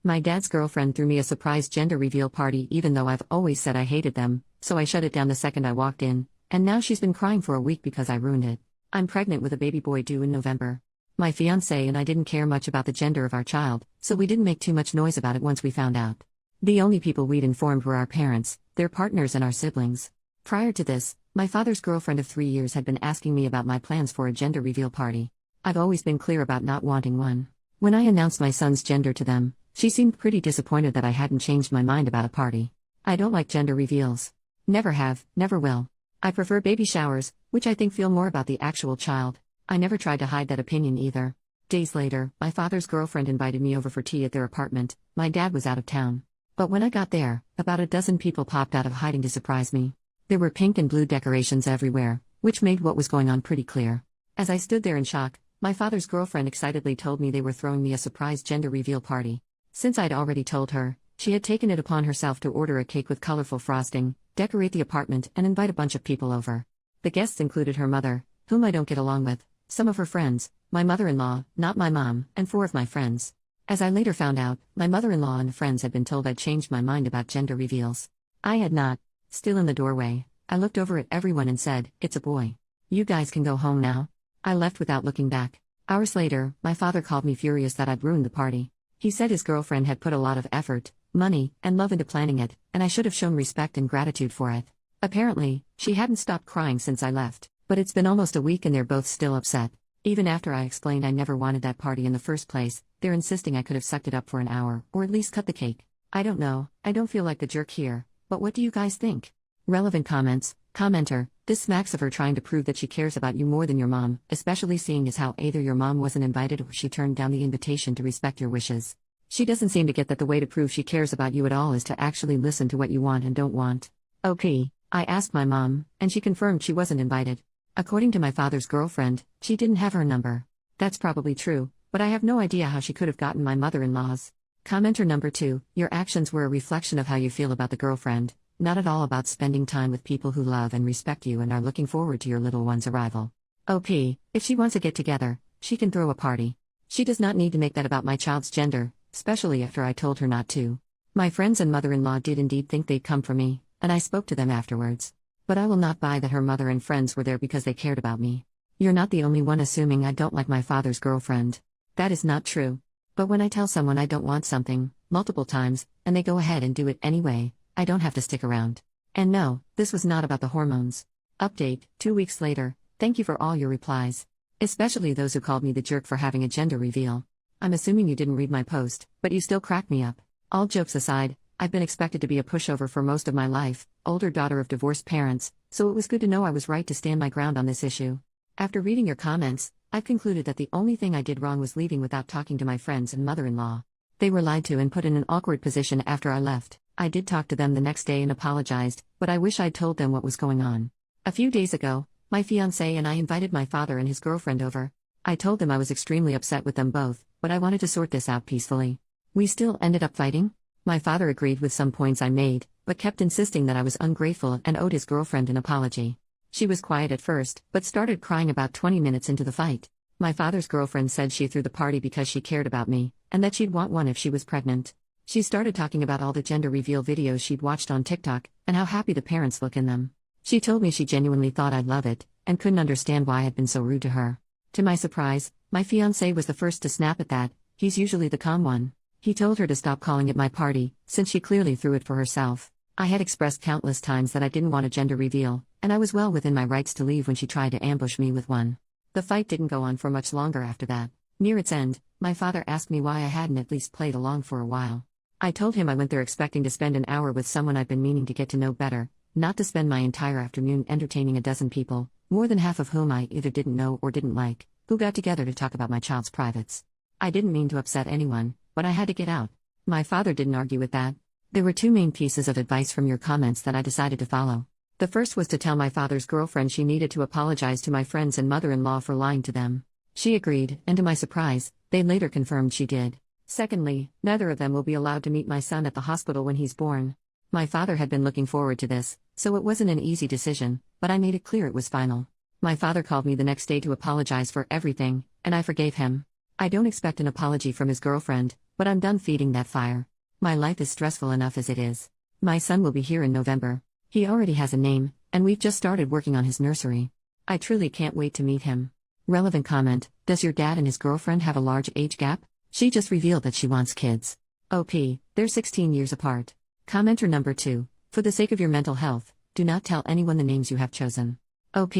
My dad's girlfriend threw me a surprise gender reveal party even though I've always said I hated them, so I shut it down the second I walked in, and now she's been crying for a week because I ruined it. I'm pregnant with a baby boy due in November. My fiancé and I didn't care much about the gender of our child, so we didn't make too much noise about it once we found out. The only people we'd informed were our parents, their partners and our siblings. Prior to this, my father's girlfriend of 3 years had been asking me about my plans for a gender reveal party. I've always been clear about not wanting one. When I announced my son's gender to them, she seemed pretty disappointed that I hadn't changed my mind about a party. I don't like gender reveals. Never have, never will. I prefer baby showers, which I think feel more about the actual child. I never tried to hide that opinion either. Days later, my father's girlfriend invited me over for tea at their apartment. My dad was out of town. But when I got there, about a dozen people popped out of hiding to surprise me. There were pink and blue decorations everywhere, which made what was going on pretty clear. As I stood there in shock, my father's girlfriend excitedly told me they were throwing me a surprise gender reveal party. Since I'd already told her, she had taken it upon herself to order a cake with colorful frosting, decorate the apartment, and invite a bunch of people over. The guests included her mother, whom I don't get along with, some of her friends, my mother-in-law, not my mom, and 4 of my friends. As I later found out, my mother-in-law and friends had been told I'd changed my mind about gender reveals. I had not. Still in the doorway, I looked over at everyone and said, "It's a boy. You guys can go home now." I left without looking back. Hours later, my father called me furious that I'd ruined the party. He said his girlfriend had put a lot of effort, money, and love into planning it, and I should have shown respect and gratitude for it. Apparently, she hadn't stopped crying since I left, but it's been almost a week and they're both still upset. Even after I explained I never wanted that party in the first place, they're insisting I could have sucked it up for an hour, or at least cut the cake. I don't know, I don't feel like the jerk here, but what do you guys think? Relevant comments. Commenter, this smacks of her trying to prove that she cares about you more than your mom, especially seeing as how either your mom wasn't invited or she turned down the invitation to respect your wishes. She doesn't seem to get that the way to prove she cares about you at all is to actually listen to what you want and don't want. Okay, I asked my mom, and she confirmed she wasn't invited. According to my father's girlfriend, she didn't have her number. That's probably true, but I have no idea how she could have gotten my mother-in-law's. Commenter number 2, your actions were a reflection of how you feel about the girlfriend, not at all about spending time with people who love and respect you and are looking forward to your little one's arrival. OP, if she wants to get together, she can throw a party. She does not need to make that about my child's gender, especially after I told her not to. My friends and mother-in-law did indeed think they'd come for me, and I spoke to them afterwards. But I will not buy that her mother and friends were there because they cared about me. You're not the only one assuming I don't like my father's girlfriend. That is not true. But when I tell someone I don't want something, multiple times, and they go ahead and do it anyway, I don't have to stick around. And no, this was not about the hormones. Update, 2 weeks later, thank you for all your replies. Especially those who called me the jerk for having a gender reveal. I'm assuming you didn't read my post, but you still crack me up. All jokes aside, I've been expected to be a pushover for most of my life, older daughter of divorced parents, so it was good to know I was right to stand my ground on this issue. After reading your comments, I've concluded that the only thing I did wrong was leaving without talking to my friends and mother-in-law. They were lied to and put in an awkward position after I left. I did talk to them the next day and apologized, but I wish I'd told them what was going on. A few days ago, my fiancé and I invited my father and his girlfriend over. I told them I was extremely upset with them both, but I wanted to sort this out peacefully. We still ended up fighting. My father agreed with some points I made, but kept insisting that I was ungrateful and owed his girlfriend an apology. She was quiet at first, but started crying about 20 minutes into the fight. My father's girlfriend said she threw the party because she cared about me, and that she'd want one if she was pregnant. She started talking about all the gender reveal videos she'd watched on TikTok, and how happy the parents look in them. She told me she genuinely thought I'd love it, and couldn't understand why I'd been so rude to her. To my surprise, my fiancé was the first to snap at that. He's usually the calm one. He told her to stop calling it my party, since she clearly threw it for herself. I had expressed countless times that I didn't want a gender reveal, and I was well within my rights to leave when she tried to ambush me with one. The fight didn't go on for much longer after that. Near its end, my father asked me why I hadn't at least played along for a while. I told him I went there expecting to spend an hour with someone I'd been meaning to get to know better, not to spend my entire afternoon entertaining a dozen people, more than half of whom I either didn't know or didn't like, who got together to talk about my child's privates. I didn't mean to upset anyone, but I had to get out. My father didn't argue with that. There were 2 main pieces of advice from your comments that I decided to follow. The first was to tell my father's girlfriend she needed to apologize to my friends and mother-in-law for lying to them. She agreed, and to my surprise, they later confirmed she did. Secondly, neither of them will be allowed to meet my son at the hospital when he's born. My father had been looking forward to this, so it wasn't an easy decision, but I made it clear it was final. My father called me the next day to apologize for everything, and I forgave him. I don't expect an apology from his girlfriend, but I'm done feeding that fire. My life is stressful enough as it is. My son will be here in November. He already has a name, and we've just started working on his nursery. I truly can't wait to meet him. Relevant comment: does your dad and his girlfriend have a large age gap? She just revealed that she wants kids. OP, they're 16 years apart. Commenter number 2: for the sake of your mental health, do not tell anyone the names you have chosen. OP,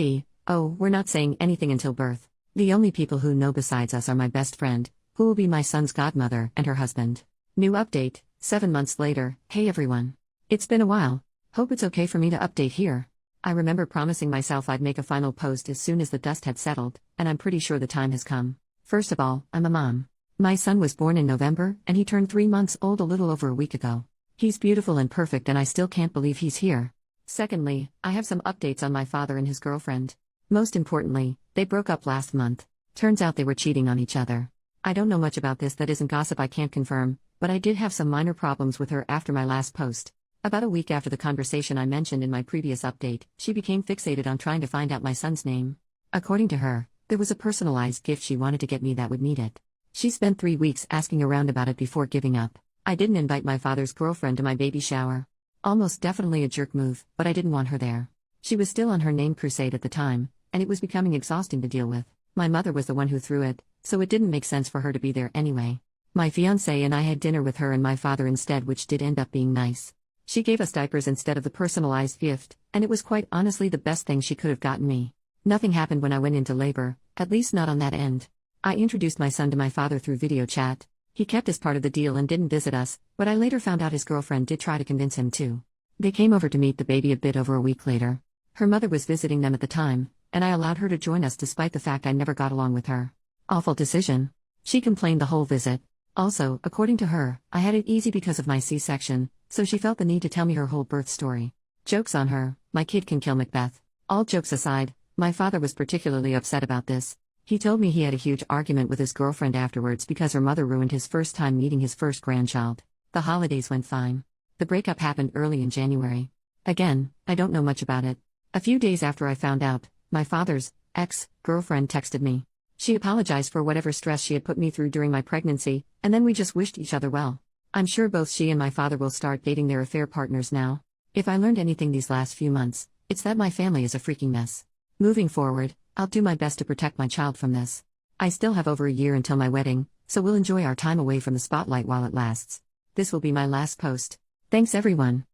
oh, we're not saying anything until birth. The only people who know besides us are my best friend, who will be my son's godmother, and her husband. New update, 7 months later. Hey everyone. It's been a while. Hope it's okay for me to update here. I remember promising myself I'd make a final post as soon as the dust had settled, and I'm pretty sure the time has come. First of all, I'm a mom. My son was born in November, and he turned 3 months old a little over a week ago. He's beautiful and perfect, and I still can't believe he's here. Secondly, I have some updates on my father and his girlfriend. Most importantly, they broke up last month. Turns out they were cheating on each other. I don't know much about this that isn't gossip I can't confirm, but I did have some minor problems with her after my last post. About a week after the conversation I mentioned in my previous update, she became fixated on trying to find out my son's name. According to her, there was a personalized gift she wanted to get me that would need it. She spent 3 weeks asking around about it before giving up. I didn't invite my father's girlfriend to my baby shower. Almost definitely a jerk move, but I didn't want her there. She was still on her name crusade at the time, and it was becoming exhausting to deal with. My mother was the one who threw it, so it didn't make sense for her to be there anyway. My fiancé and I had dinner with her and my father instead, which did end up being nice. She gave us diapers instead of the personalized gift, and it was quite honestly the best thing she could have gotten me. Nothing happened when I went into labor, at least not on that end. I introduced my son to my father through video chat. He kept his part of the deal and didn't visit us, but I later found out his girlfriend did try to convince him to. They came over to meet the baby a bit over a week later. Her mother was visiting them at the time, and I allowed her to join us despite the fact I never got along with her. Awful decision. She complained the whole visit. Also, according to her, I had it easy because of my C-section, so she felt the need to tell me her whole birth story. Joke's on her, my kid can kill Macbeth. All jokes aside, my father was particularly upset about this. He told me he had a huge argument with his girlfriend afterwards because her mother ruined his first time meeting his first grandchild. The holidays went fine. The breakup happened early in January. Again, I don't know much about it. A few days after I found out, my father's ex-girlfriend texted me. She apologized for whatever stress she had put me through during my pregnancy, and then we just wished each other well. I'm sure both she and my father will start dating their affair partners now. If I learned anything these last few months, it's that my family is a freaking mess. Moving forward, I'll do my best to protect my child from this. I still have over a year until my wedding, so we'll enjoy our time away from the spotlight while it lasts. This will be my last post. Thanks everyone.